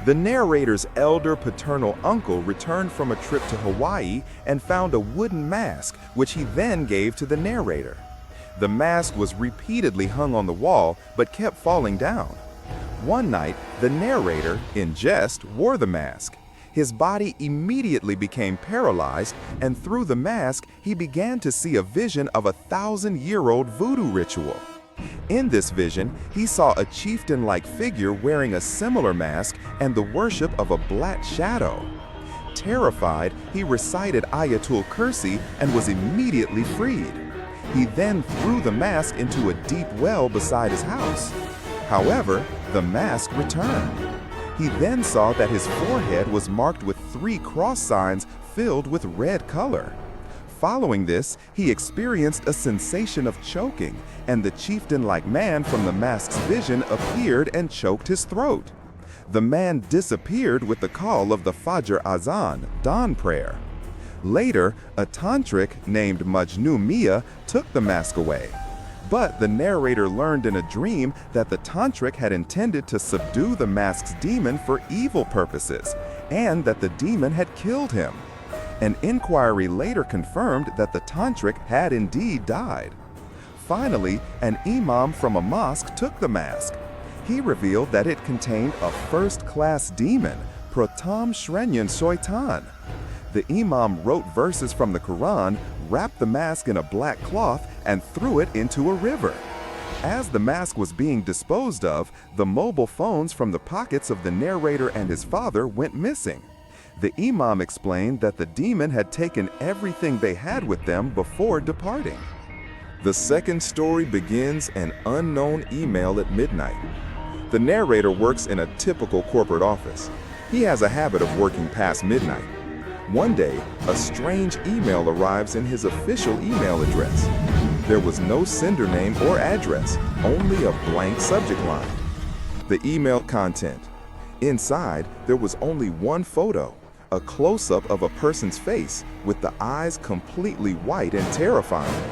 The narrator's elder paternal uncle returned from a trip to Hawaii and found a wooden mask, which he then gave to the narrator. The mask was repeatedly hung on the wall, but kept falling down. One night, the narrator, in jest, wore the mask. His body immediately became paralyzed, and through the mask, he began to see a vision of a 1,000-year-old voodoo ritual. In this vision, he saw a chieftain-like figure wearing a similar mask and the worship of a black shadow. Terrified, he recited Ayatul Kursi and was immediately freed. He then threw the mask into a deep well beside his house. However, the mask returned. He then saw that his forehead was marked with 3 cross signs filled with red color. Following this, he experienced a sensation of choking, and the chieftain-like man from the mask's vision appeared and choked his throat. The man disappeared with the call of the Fajr Azan, dawn prayer. Later, a tantric named Majnu Mia took the mask away. But the narrator learned in a dream that the tantric had intended to subdue the mask's demon for evil purposes, and that the demon had killed him. An inquiry later confirmed that the tantric had indeed died. Finally, an imam from a mosque took the mask. He revealed that it contained a first-class demon, Pratam Shrenyan Shaitan. The imam wrote verses from the Quran, wrapped the mask in a black cloth, and threw it into a river. As the mask was being disposed of, the mobile phones from the pockets of the narrator and his father went missing. The imam explained that the demon had taken everything they had with them before departing. The second story begins an unknown email at midnight. The narrator works in a typical corporate office. He has a habit of working past midnight. One day, a strange email arrives in his official email address. There was no sender name or address, only a blank subject line. The email content. Inside, there was only one photo. A close-up of a person's face with the eyes completely white and terrifying.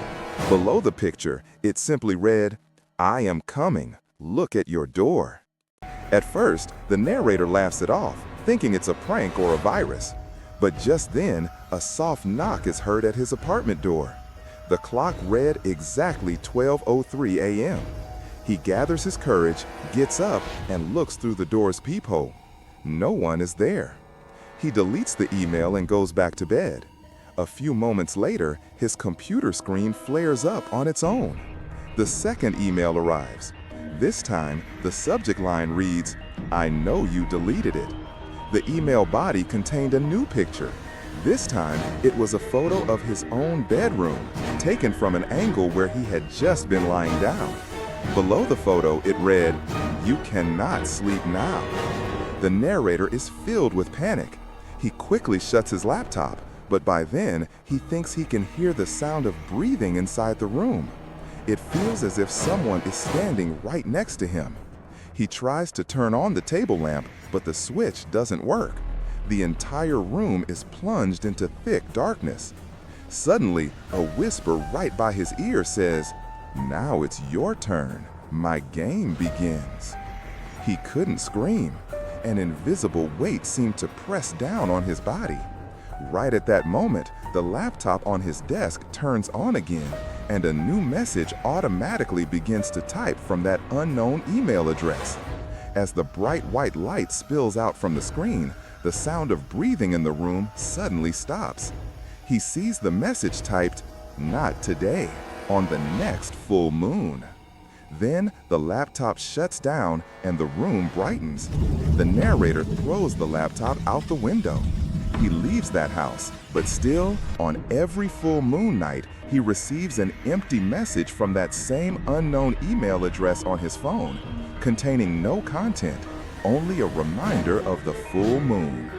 Below the picture, it simply read, "I am coming. Look at your door." At first, the narrator laughs it off, thinking it's a prank or a virus. But just then, a soft knock is heard at his apartment door. The clock read exactly 12:03 a.m. He gathers his courage, gets up, and looks through the door's peephole. No one is there. He deletes the email and goes back to bed. A few moments later, his computer screen flares up on its own. The second email arrives. This time, the subject line reads, "I know you deleted it." The email body contained a new picture. This time, it was a photo of his own bedroom, taken from an angle where he had just been lying down. Below the photo, it read, "You cannot sleep now." The narrator is filled with panic. He quickly shuts his laptop, but by then, he thinks he can hear the sound of breathing inside the room. It feels as if someone is standing right next to him. He tries to turn on the table lamp, but the switch doesn't work. The entire room is plunged into thick darkness. Suddenly, a whisper right by his ear says, "Now it's your turn. My game begins." He couldn't scream. An invisible weight seemed to press down on his body. Right at that moment, the laptop on his desk turns on again, and a new message automatically begins to type from that unknown email address. As the bright white light spills out from the screen, the sound of breathing in the room suddenly stops. He sees the message typed, "Not today, on the next full moon." Then the laptop shuts down and the room brightens. The narrator throws the laptop out the window. He leaves that house, but still, on every full moon night, he receives an empty message from that same unknown email address on his phone, containing no content, only a reminder of the full moon.